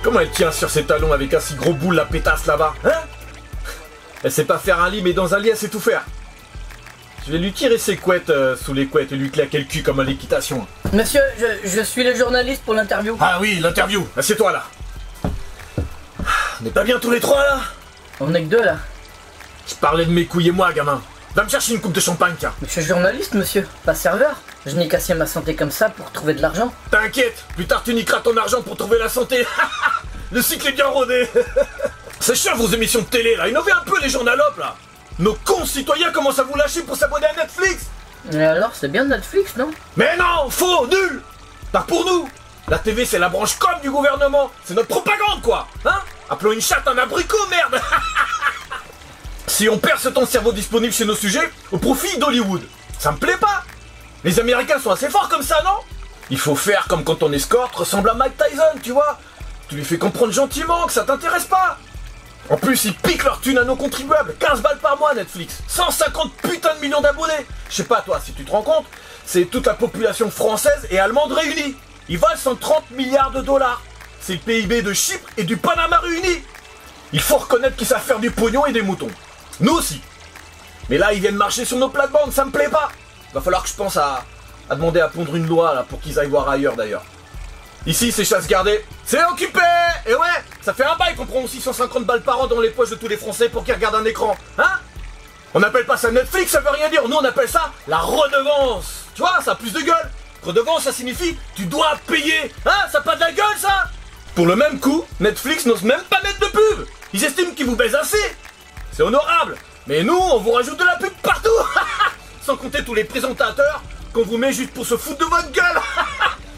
Comment elle tient sur ses talons avec un si gros boule la pétasse là-bas, hein? Elle sait pas faire un lit, mais dans un lit elle sait tout faire. Je vais lui tirer ses couettes sous les couettes et lui claquer le cul comme à l'équitation. Monsieur, je suis le journaliste pour l'interview. Ah oui, l'interview. Assieds-toi là. On n'est pas bien tous les trois là? On est que deux là. Je parlais de mes couilles et moi, gamin. Va me chercher une coupe de champagne, tiens. Je suis journaliste, monsieur, pas serveur. Je n'ai cassé ma santé comme ça pour trouver de l'argent. T'inquiète, plus tard tu niqueras ton argent pour trouver la santé. Le cycle est bien rodé. C'est chiant vos émissions de télé là, innovez un peu les journalopes là. Nos concitoyens commencent à vous lâcher pour s'abonner à Netflix. Et alors, c'est bien Netflix, non? Mais non, faux, nul. Pas pour nous. La TV c'est la branche com du gouvernement. C'est notre propagande quoi, hein? Appelons une chatte un abricot, merde. Si on perce ton cerveau disponible chez nos sujets au profit d'Hollywood, ça me plaît pas. Les Américains sont assez forts comme ça, non? Il faut faire comme quand ton escorte ressemble à Mike Tyson, tu vois. Tu lui fais comprendre gentiment que ça t'intéresse pas. En plus, ils piquent leur thune à nos contribuables. 15 balles par mois, Netflix. 150 putains de millions d'abonnés. Je sais pas, toi, si tu te rends compte, c'est toute la population française et allemande réunie. Ils valent 130 milliards de dollars. C'est le PIB de Chypre et du Panama réunis. Il faut reconnaître qu'ils savent faire du pognon et des moutons. Nous aussi. Mais là, ils viennent marcher sur nos plates-bandes, ça me plaît pas. Va falloir que je pense à demander à pondre une loi, là, pour qu'ils aillent voir ailleurs, d'ailleurs. Ici, c'est chasse gardée. C'est occupé. Et ouais, ça fait un bail qu'on prend aussi 150 balles par an dans les poches de tous les Français pour qu'ils regardent un écran. Hein? On appelle pas ça Netflix, ça veut rien dire. Nous, on appelle ça la redevance. Tu vois, ça a plus de gueule. Redevance, ça signifie tu dois payer. Hein? Ça a pas de la gueule, ça? Pour le même coup, Netflix n'ose même pas mettre de pub. Ils estiment qu'ils vous baisent assez. C'est honorable. Mais nous, on vous rajoute de la pub partout. Sans compter tous les présentateurs qu'on vous met juste pour se foutre de votre gueule.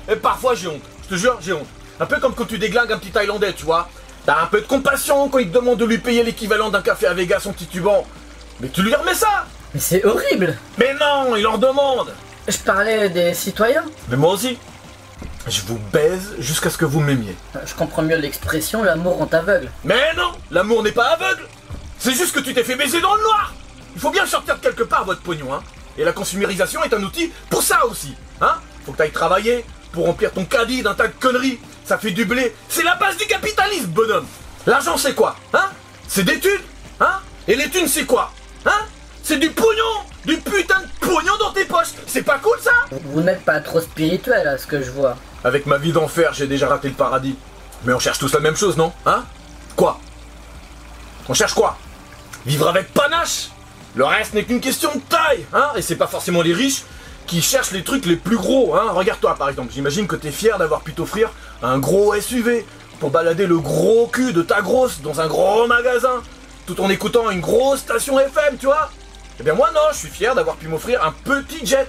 Et parfois, j'ai honte. Je te jure, j'ai honte. Un peu comme quand tu déglingues un petit Thaïlandais, tu vois. T'as un peu de compassion quand il te demande de lui payer l'équivalent d'un café à Vegas en titubant. Mais tu lui remets ça. Mais c'est horrible. Mais non, il en demande. Je parlais des citoyens. Mais moi aussi. Je vous baise jusqu'à ce que vous m'aimiez. Je comprends mieux l'expression l'amour rend aveugle. Mais non, l'amour n'est pas aveugle. C'est juste que tu t'es fait baiser dans le noir. Il faut bien sortir de quelque part votre pognon, hein. Et la consumérisation est un outil pour ça aussi, hein. Faut que t'ailles travailler pour remplir ton caddie d'un tas de conneries. Ça fait du blé. C'est la base du capitalisme, bonhomme. L'argent, c'est quoi, hein? C'est des thunes, hein? Et les thunes, c'est quoi, hein? C'est du pognon. Du putain de pognon dans tes poches. C'est pas cool, ça? Vous n'êtes pas trop spirituel, à ce que je vois. Avec ma vie d'enfer, j'ai déjà raté le paradis. Mais on cherche tous la même chose, non? Hein? Quoi? On cherche quoi? Vivre avec panache. Le reste n'est qu'une question de taille, hein? Et c'est pas forcément les riches qui cherchent les trucs les plus gros, hein? Regarde-toi, par exemple, j'imagine que t'es fier d'avoir pu t'offrir un gros SUV pour balader le gros cul de ta grosse dans un gros magasin, tout en écoutant une grosse station FM, tu vois? Eh bien moi non, je suis fier d'avoir pu m'offrir un petit jet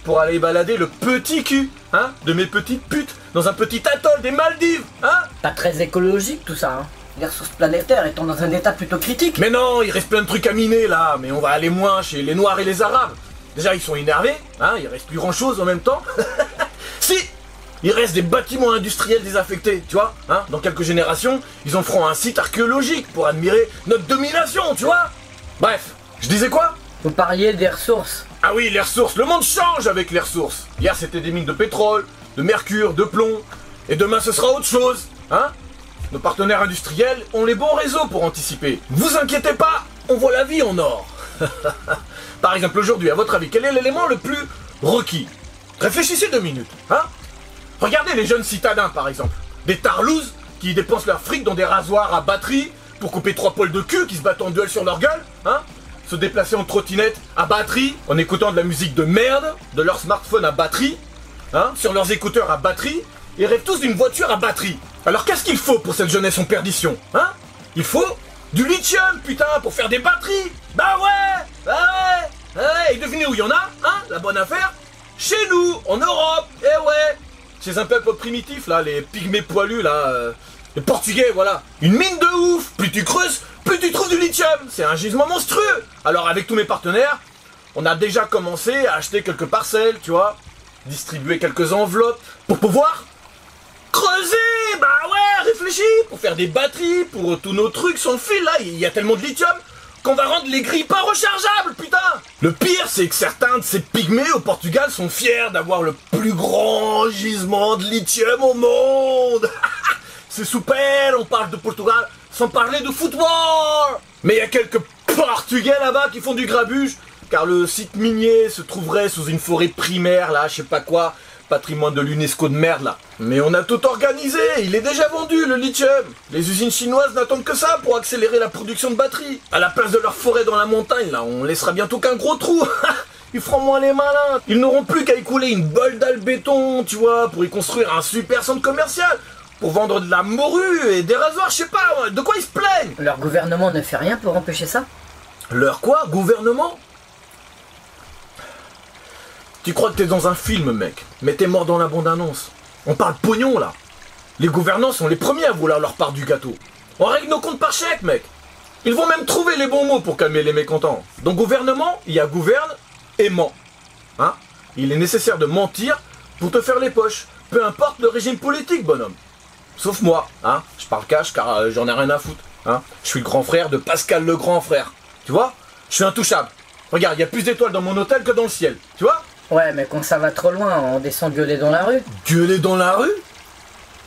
pour aller balader le petit cul, hein? De mes petites putes dans un petit atoll des Maldives, hein? Pas très écologique tout ça, hein. Les ressources planétaires étant dans un état plutôt critique. Mais non, il reste plein de trucs à miner là, mais on va aller moins chez les Noirs et les Arabes. Déjà ils sont énervés, hein, il reste plus grand chose en même temps. Si, il reste des bâtiments industriels désaffectés, tu vois, hein. Dans quelques générations, ils en feront un site archéologique pour admirer notre domination, tu vois. Bref, je disais quoi? Vous parliez des ressources. Ah oui, les ressources, le monde change avec les ressources. Hier c'était des mines de pétrole, de mercure, de plomb, et demain ce sera autre chose, hein. Nos partenaires industriels ont les bons réseaux pour anticiper. Vous inquiétez pas, on voit la vie en or. Par exemple, aujourd'hui, à votre avis, quel est l'élément le plus requis? Réfléchissez 2 minutes, hein? Regardez les jeunes citadins, par exemple. Des tarlouses qui dépensent leur fric dans des rasoirs à batterie pour couper 3 poils de cul qui se battent en duel sur leur gueule, hein? Se déplacer en trottinette à batterie, en écoutant de la musique de merde, de leur smartphone à batterie, hein? Sur leurs écouteurs à batterie, et rêvent tous d'une voiture à batterie. Alors qu'est-ce qu'il faut pour cette jeunesse en perdition, hein? Il faut du lithium, putain, pour faire des batteries. Bah ouais. Et devinez où il y en a, hein? La bonne affaire? Chez nous, en Europe, eh ouais. Chez un peuple primitif, là, les pygmées poilus, là, les Portugais, voilà. Une mine de ouf. Plus tu creuses, plus tu trouves du lithium. C'est un gisement monstrueux. Alors avec tous mes partenaires, on a déjà commencé à acheter quelques parcelles, tu vois, distribuer quelques enveloppes pour pouvoir creuser. Bah ouais, réfléchis, pour faire des batteries, pour tous nos trucs sans fil, là, il y a tellement de lithium qu'on va rendre les grilles pas rechargeables, putain. Le pire, c'est que certains de ces pygmées au Portugal sont fiers d'avoir le plus grand gisement de lithium au monde. c'est super, on parle de Portugal sans parler de football. Mais il y a quelques Portugais là-bas qui font du grabuge, car le site minier se trouverait sous une forêt primaire, là, je sais pas quoi, patrimoine de l'UNESCO de merde, là. Mais on a tout organisé, il est déjà vendu, le lithium. Les usines chinoises n'attendent que ça pour accélérer la production de batteries. À la place de leur forêt dans la montagne, là, on laissera bientôt qu'un gros trou. Ils feront moins les malins. Ils n'auront plus qu'à écouler une bolda de béton, tu vois, pour y construire un super centre commercial. Pour vendre de la morue et des rasoirs, je sais pas, de quoi ils se plaignent? Leur gouvernement ne fait rien pour empêcher ça? Leur quoi? Gouvernement? Tu crois que t'es dans un film, mec, mais t'es mort dans la bande-annonce. On parle pognon, là. Les gouvernants sont les premiers à vouloir leur part du gâteau. On règle nos comptes par chèque, mec. Ils vont même trouver les bons mots pour calmer les mécontents. Donc gouvernement, il y a gouverne et ment. Hein? Il est nécessaire de mentir pour te faire les poches. Peu importe le régime politique, bonhomme. Sauf moi, hein. Je parle cash car j'en ai rien à foutre. Hein. Je suis le grand frère de Pascal le grand frère. Tu vois? Je suis intouchable. Regarde, il y a plus d'étoiles dans mon hôtel que dans le ciel. Tu vois? Ouais, mais quand ça va trop loin, on descend gueuler dans la rue. Gueuler dans la rue?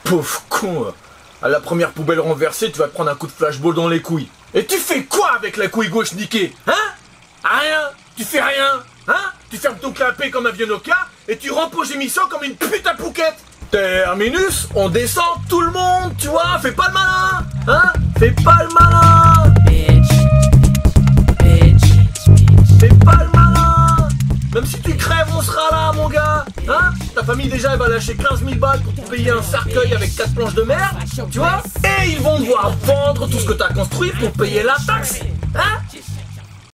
Pauvre con. À la première poubelle renversée, tu vas te prendre un coup de flashball dans les couilles. Et tu fais quoi avec la couille gauche niquée? Hein? Rien. Tu fais rien. Hein? Tu fermes ton clapet comme un vieux Nokia et tu rampes au gémissant comme une pute à Phuket. Terminus, on descend tout le monde, tu vois? Fais pas le malin. Hein? Fais pas le malin. Fais pas le malin. Même si tu crèves, on sera là, mon gars. Hein? Ta famille, déjà, elle va lâcher 15 000 balles pour te payer un cercueil avec 4 planches de merde. Tu vois? Et ils vont devoir vendre tout ce que t'as construit pour payer la taxe.